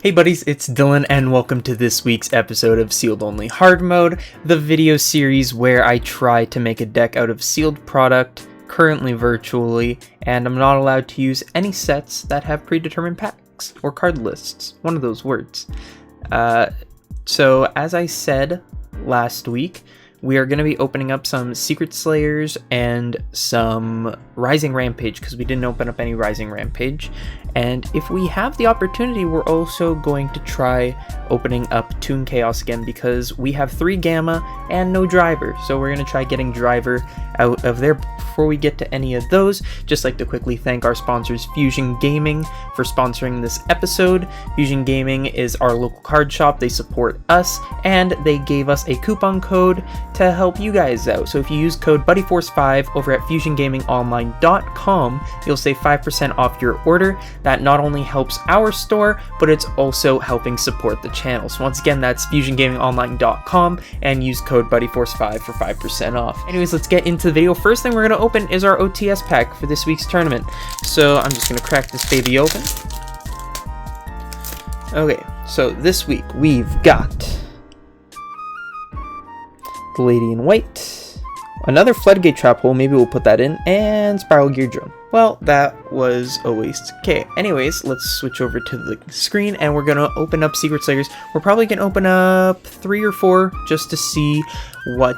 Hey buddies, it's Dylan and welcome to this week's episode of Sealed Only Hard Mode, the video series where I try to make a deck out of sealed product, currently virtually, and I'm not allowed to use any sets that have predetermined packs, or card lists, one of those words. So as I said last week, we are going to be opening up some Secret Slayers and some Rising Rampage because we didn't open up any Rising Rampage. And if we have the opportunity, we're also going to try opening up Toon Chaos again because we have 3 Gamma and no Driver. So we're going to try getting Driver out of there before we get to any of those. Just like to quickly thank our sponsors Fusion Gaming for sponsoring this episode. Fusion Gaming is our local card shop. They support us and they gave us a coupon code to help you guys out. So if you use code BuddyForce5 over at FusionGamingOnline.com, you'll save 5% off your order. That not only helps our store, but it's also helping support the channel. So once again, that's FusionGamingOnline.com and use code BuddyForce5 for 5% off. Anyways, let's get into the video. First thing we're going to open is our OTS pack for this week's tournament. So I'm just going to crack this baby open. Okay, so this week we've got the Lady in White, another Floodgate Trap Hole, maybe we'll put that in, and Spiral Gear Drone. Well, that was a waste. Okay, anyways, let's switch over to the screen, and we're gonna open up Secret Slayers. We're probably gonna open up 3 or 4 just to see what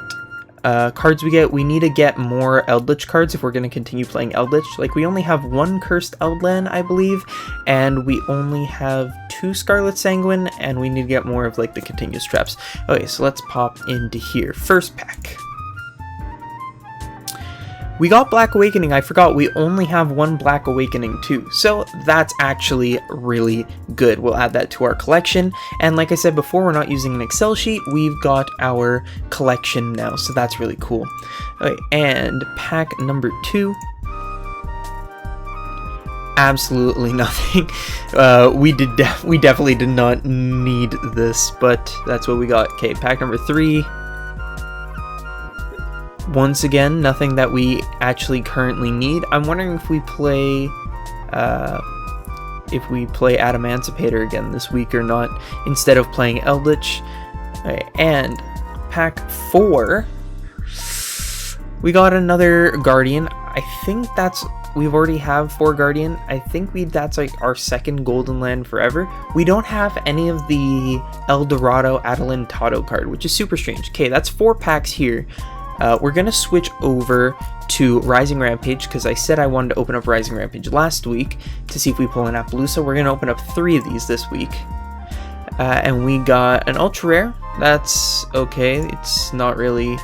cards we get. We need to get more Eldlich cards if we're going to continue playing Eldlich. Like, we only have 1 Cursed Eldland, I believe, and we only have 2 Scarlet Sanguine, and we need to get more of, like, the continuous traps. Okay, so let's pop into here. First pack. We got Black Awakening. I forgot we only have 1 Black Awakening too, so that's actually really good. We'll add that to our collection, and like I said before, we're not using an Excel sheet. We've got our collection now, so that's really cool. Okay, and pack number 2. Absolutely nothing. We definitely did not need this, but that's what we got. Okay, pack number 3. Once again, nothing that we actually currently need. I'm wondering if we play Adamancipator again this week or not, instead of playing Eldlich. Okay, and pack 4, we got another Guardian. I think we've already have 4 Guardian. I think that's like our 2nd Golden Land forever. We don't have any of the El Dorado Adelantado card, which is super strange. Okay, that's 4 packs here. We're going to switch over to Rising Rampage because I said I wanted to open up Rising Rampage last week to see if we pull an Appaloosa. We're going to open up 3 of these this week. And we got an Ultra Rare. That's okay. It's not really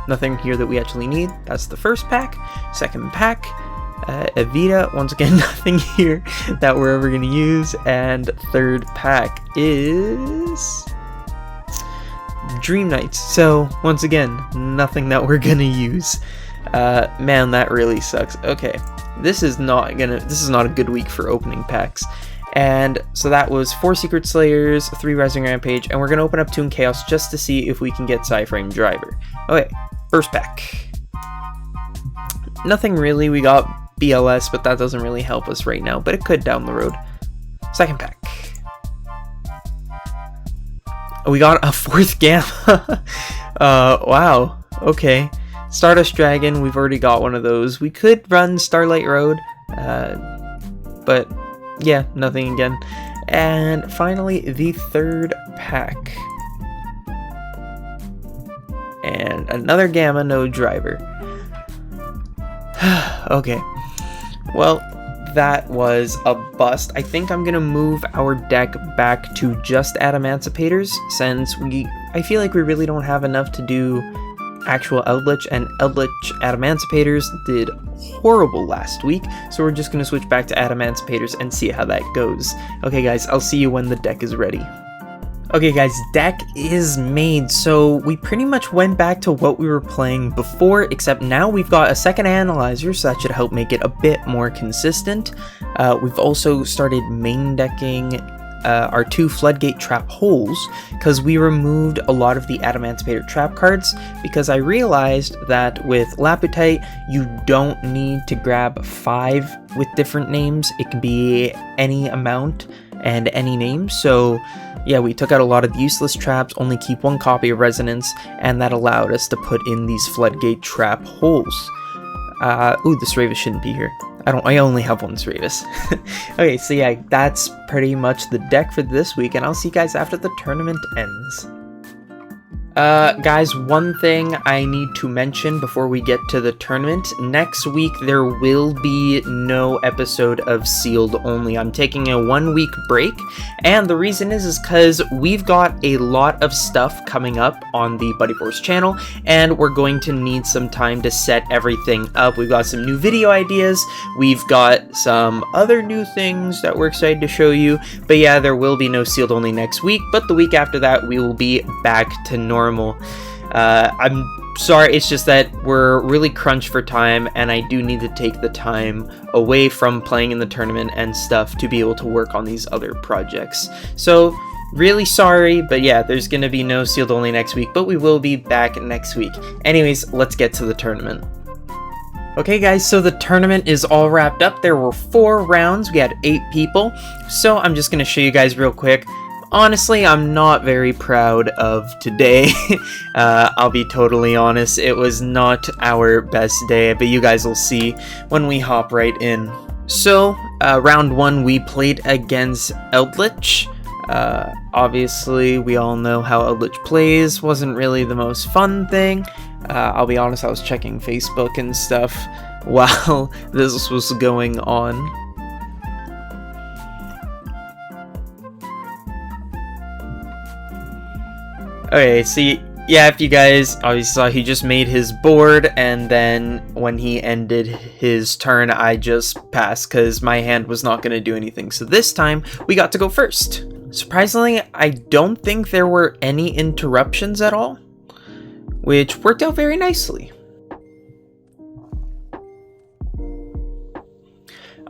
nothing here that we actually need. That's the first pack. Second pack. Evita. Once again, nothing here that we're ever going to use. And third pack is Dream Knights. So once again, nothing that we're gonna use. Man, that really sucks. Okay, this is not a good week for opening packs. And so that was 4 Secret Slayers, 3 Rising Rampage, and we're gonna open up Toon Chaos just to see if we can get Psyframe Driver. Okay, first pack. Nothing really. We got BLS, but that doesn't really help us right now, but it could down the road. Second pack. We got a 4th Gamma. Wow. Okay. Stardust Dragon. We've already got one of those. We could run Starlight Road. But yeah, nothing again. And finally, the 3rd pack. And another Gamma, no Driver. Okay. Well, that was a bust. I think I'm gonna move our deck back to just Adamancipators since I feel like we really don't have enough to do actual Eldlich, and Eldlich Adamancipators did horrible last week, so we're just gonna switch back to Adamancipators and see how that goes. Okay guys, I'll see you when the deck is ready. Okay guys, deck is made, so we pretty much went back to what we were playing before, except now we've got a second analyzer, so that should help make it a bit more consistent. We've also started main decking our 2 Floodgate Trap Holes, because we removed a lot of the Adamancipator trap cards, because I realized that with Laputite, you don't need to grab 5 with different names. It can be any amount. and any name. So yeah, we took out a lot of the useless traps, only keep 1 copy of Resonance, and that allowed us to put in these floodgate trap holes. Ooh, this Ravis shouldn't be here. I only have 1 Ravis. Okay, so yeah, that's pretty much the deck for this week, and I'll see you guys after the tournament ends. Guys, one thing I need to mention before we get to the tournament. Next week, there will be no episode of Sealed Only. I'm taking a 1-week break, and the reason is because we've got a lot of stuff coming up on the Buddy Force channel, and we're going to need some time to set everything up. We've got some new video ideas, we've got some other new things that we're excited to show you, but yeah, there will be no Sealed Only next week, but the week after that, we will be back to normal. I'm sorry, it's just that we're really crunched for time, and I do need to take the time away from playing in the tournament and stuff to be able to work on these other projects. So, really sorry, but yeah, there's gonna be no Sealed Only next week, but we will be back next week. Anyways, let's get to the tournament. Okay guys, so the tournament is all wrapped up. There were 4 rounds, we had 8 people, so I'm just gonna show you guys real quick. Honestly, I'm not very proud of today. I'll be totally honest, it was not our best day, but you guys will see when we hop right in. So, round 1 we played against Eldlich. Obviously, we all know how Eldlich plays, wasn't really the most fun thing. I'll be honest, I was checking Facebook and stuff while this was going on. Okay, see, yeah, if you guys obviously saw, he just made his board, and then when he ended his turn, I just passed because my hand was not going to do anything. So this time, we got to go first. Surprisingly, I don't think there were any interruptions at all, which worked out very nicely.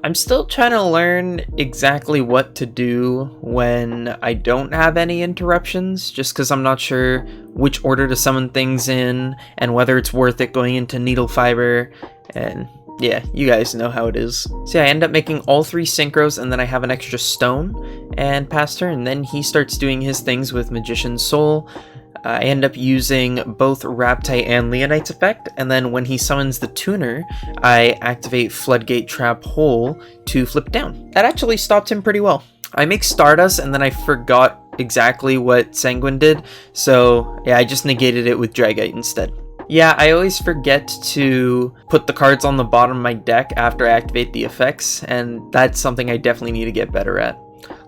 I'm still trying to learn exactly what to do when I don't have any interruptions, just because I'm not sure which order to summon things in, and whether it's worth it going into Needle Fiber, and yeah, you guys know how it is. So yeah, I end up making all 3 synchros, and then I have an extra stone, and pass turn. Then he starts doing his things with Magician's Soul. I end up using both Raptite and Leonite's effect, and then when he summons the Tuner, I activate Floodgate Trap Hole to flip down. That actually stopped him pretty well. I make Stardust, and then I forgot exactly what Sanguine did, so yeah, I just negated it with Dragite instead. Yeah, I always forget to put the cards on the bottom of my deck after I activate the effects, and that's something I definitely need to get better at.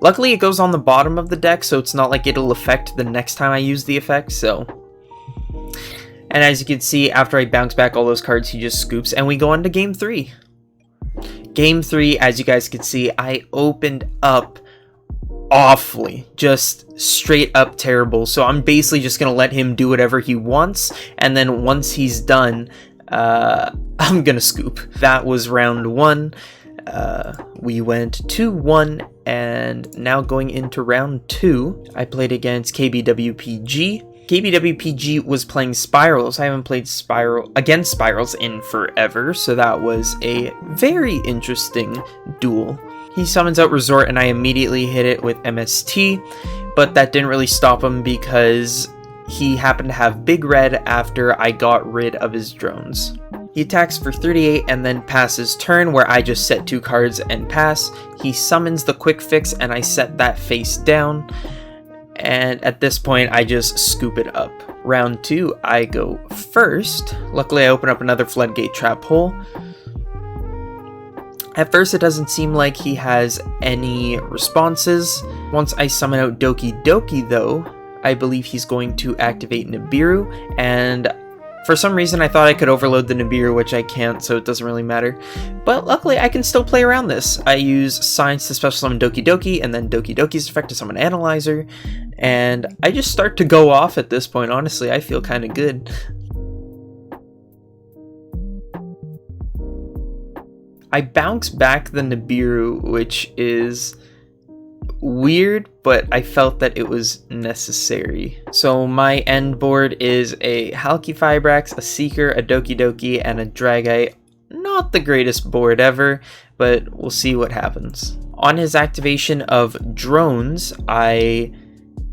Luckily, it goes on the bottom of the deck, so it's not like it'll affect the next time I use the effect, so... And as you can see, after I bounce back all those cards, he just scoops, and we go on to Game 3. Game 3, as you guys can see, I opened up awfully. Just straight up terrible. So I'm basically just going to let him do whatever he wants, and then once he's done, I'm going to scoop. That was round 1. We went 2-1, and now going into round 2, I played against KBWPG. KBWPG was playing Spirals. I haven't played against Spirals in forever, so that was a very interesting duel. He summons out Resort, and I immediately hit it with MST, but that didn't really stop him because he happened to have Big Red after I got rid of his drones. He attacks for 38 and then passes turn, where I just set 2 cards and pass. He summons the Quick Fix, and I set that face down. And at this point, I just scoop it up. Round 2, I go first. Luckily, I open up another Floodgate Trap Hole. At first, it doesn't seem like he has any responses. Once I summon out Doki Doki, though, I believe he's going to activate Nibiru, and for some reason, I thought I could overload the Nibiru, which I can't, so it doesn't really matter. But luckily, I can still play around this. I use Signs to special summon Doki Doki, and then Doki Doki's effect to summon Analyzer, and I just start to go off at this point. Honestly, I feel kind of good. I bounce back the Nibiru, which is weird, but I felt that it was necessary. So my end board is a Halqifibrax, a Seeker, a Doki Doki, and a Dragite. Not the greatest board ever, but we'll see what happens. On his activation of drones, I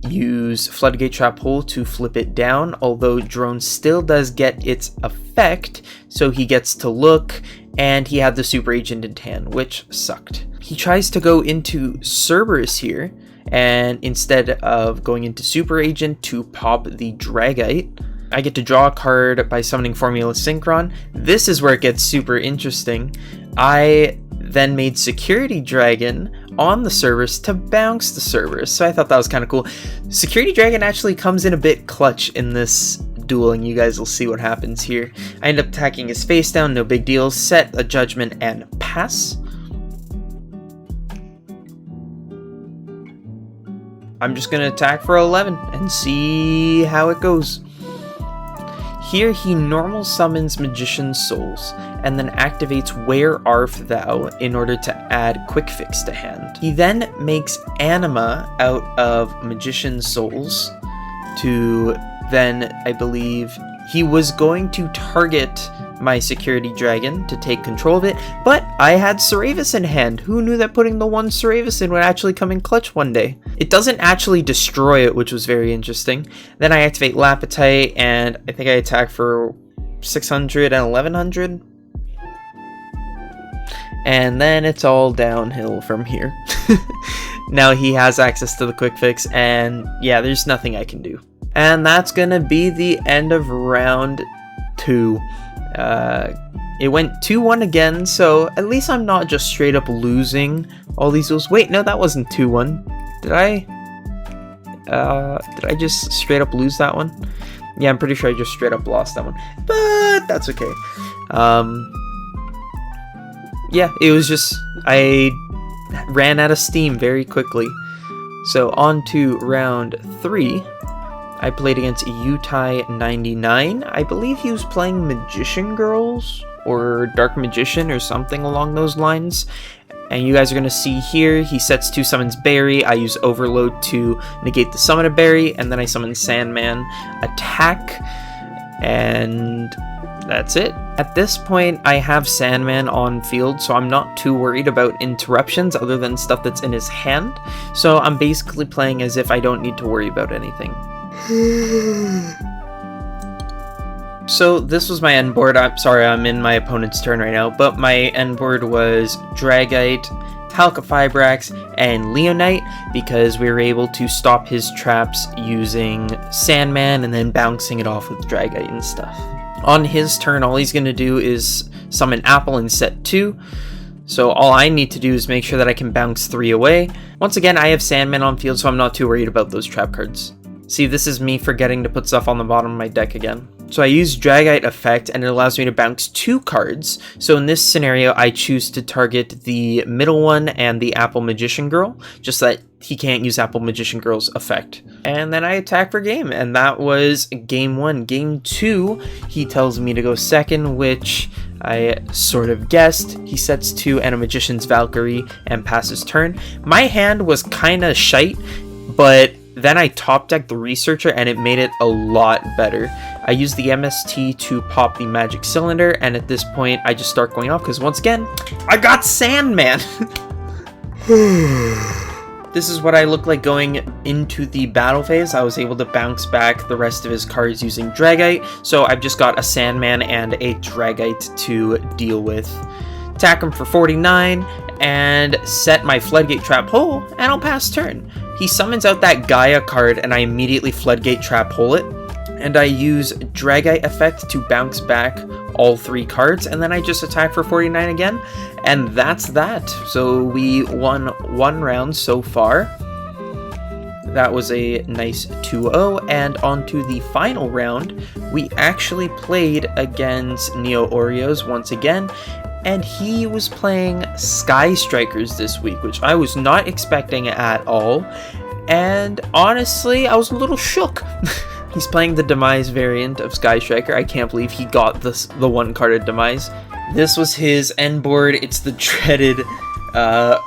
use Floodgate Trap Hole to flip it down, although drone still does get its effect, so he gets to look, and he had the Super Agent in hand, which sucked. He tries to go into Cerberus here, and instead of going into Super Agent to pop the Dragite, I get to draw a card by summoning Formula Synchron. This is where it gets super interesting. I then made Security Dragon on the Cerberus to bounce the Cerberus, so I thought that was kind of cool. Security Dragon actually comes in a bit clutch in this duel, and you guys will see what happens here. I end up attacking his face down, no big deal. Set a Judgment and pass. I'm just going to attack for 11 and see how it goes. Here he normal summons Magician's Souls and then activates Where Art Thou in order to add Quick Fix to hand. He then makes Anima out of Magician's Souls to then, I believe, he was going to target my Security Dragon to take control of it, but I had Ceravis in hand. Who knew that putting the one Ceravis in would actually come in clutch one day? It doesn't actually destroy it, which was very interesting. Then I activate Lapetite, and I think I attack for 600 and 1100. And then it's all downhill from here. Now he has access to the Quick Fix, and yeah, there's nothing I can do. And that's gonna be the end of round 2. It went 2-1 again, so at least I'm not just straight up losing all these duels. Wait, no, that wasn't 2-1. Did I just straight up lose that one? Yeah, I'm pretty sure I just straight up lost that one, but that's okay. Yeah, it was just, I ran out of steam very quickly. So on to round 3. I played against Utai99. I believe he was playing Magician Girls or Dark Magician or something along those lines. And you guys are going to see here, he sets 2 summons Berry. I use Overload to negate the summon of Berry, and then I summon Sandman, attack, and that's it. At this point, I have Sandman on field, so I'm not too worried about interruptions other than stuff that's in his hand. So I'm basically playing as if I don't need to worry about anything. So this was my end board. I'm sorry, I'm in my opponent's turn right now, but my end board was Dragite, Halqifibrax, and Leonite because we were able to stop his traps using Sandman and then bouncing it off with Dragite and stuff. On his turn, all he's going to do is summon Apple in set 2. So all I need to do is make sure that I can bounce 3 away. Once again, I have Sandman on field, so I'm not too worried about those trap cards. See, this is me forgetting to put stuff on the bottom of my deck again. So I use Dragite effect, and it allows me to bounce 2 cards. So in this scenario, I choose to target the middle one and the Apple Magician Girl, just that he can't use Apple Magician Girl's effect. And then I attack for game, and that was game 1. Game 2, he tells me to go second, which I sort of guessed. He sets 2 and a Magician's Valkyrie and passes turn. My hand was kind of shite, but then I top decked the Researcher and it made it a lot better. I used the MST to pop the Magic Cylinder, and at this point I just start going off because once again, I got Sandman! This is what I look like going into the battle phase. I was able to bounce back the rest of his cards using Dragite, so I've just got a Sandman and a Dragite to deal with. Attack him for 49, and set my Floodgate Trap Hole, and I'll pass turn. He summons out that Gaia card, and I immediately Floodgate Trap Hole it, and I use Dragite effect to bounce back all 3 cards, and then I just attack for 49 again, and that's that. So we won 1 round so far. That was a nice 2-0, and on to the final round. We actually played against Neo Oreos once again, and he was playing Sky Strikers this week, which I was not expecting at all, and honestly, I was a little shook. He's playing the Demise variant of Sky Striker. I can't believe he got the one carded Demise. This was his end board. It's the dreaded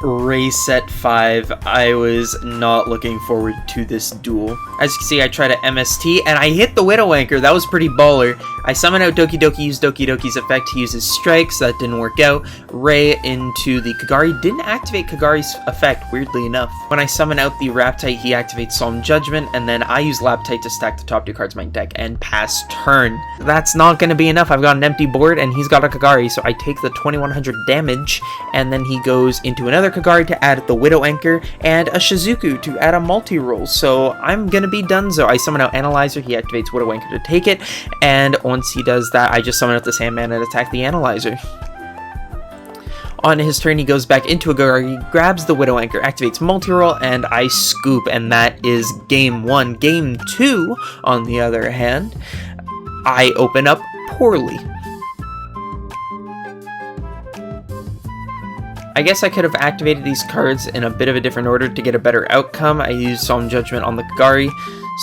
Race set 5, I was not looking forward to this duel. As you can see, I tried a MST, and I hit the Widow Anchor. That was pretty baller. I summon out Doki Doki, used Doki Doki's effect. He uses Strike, so that didn't work out. Ray into the Kagari. Didn't activate Kagari's effect, weirdly enough. When I summon out the Raptite, he activates Solemn Judgment, and then I use Laptite to stack the top 2 cards of my deck and pass turn. That's not going to be enough. I've got an empty board, and he's got a Kagari, so I take the 2100 damage, and then he goes into another Kagari to add the Widow Anchor, and a Shizuku to add a multi-roll. So I'm gonna be donezo. I summon out Analyzer, he activates Widow Anchor to take it, and once he does that, I just summon out the Sandman and attack the Analyzer. On his turn, he goes back into a Kagari, grabs the Widow Anchor, activates multi-roll, and I scoop, and that is game 1. Game 2, on the other hand, I open up poorly. I guess I could have activated these cards in a bit of a different order to get a better outcome. I used Solemn Judgment on the Kagari,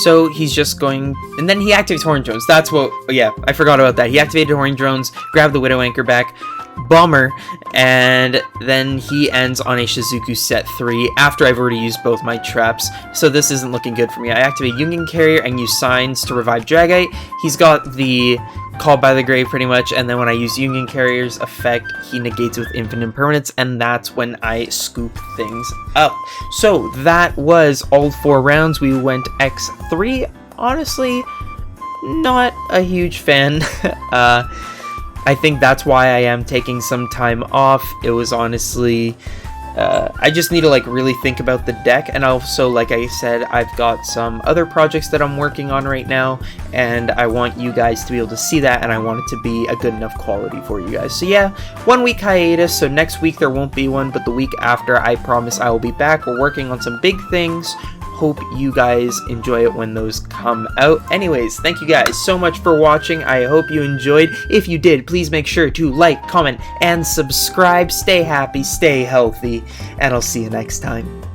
so he's just going... And then he activates Horn Drones. That's what... Yeah, I forgot about that. He activated Horn Drones, grabbed the Widow Anchor back, Bomber, and then he ends on a Shizuku set 3 after I've already used both my traps, so this isn't looking good for me. I activate Union Carrier and use Signs to revive Dragite. He's got the Called by the Grave pretty much, and then when I use Union Carrier's effect, he negates with Infinite Impermanence, and that's when I scoop things up. So that was all 4 rounds. We went X3. Honestly, not a huge fan. I think that's why I am taking some time off. It was honestly... I just need to like really think about the deck, and also, like I said, I've got some other projects that I'm working on right now, and I want you guys to be able to see that, and I want it to be a good enough quality for you guys. So yeah, 1 week hiatus, so next week there won't be one, but the week after, I promise I will be back. We're working on some big things. Hope you guys enjoy it when those come out. Anyways, thank you guys so much for watching. I hope you enjoyed. If you did, please make sure to like, comment, and subscribe. Stay happy, stay healthy, and I'll see you next time.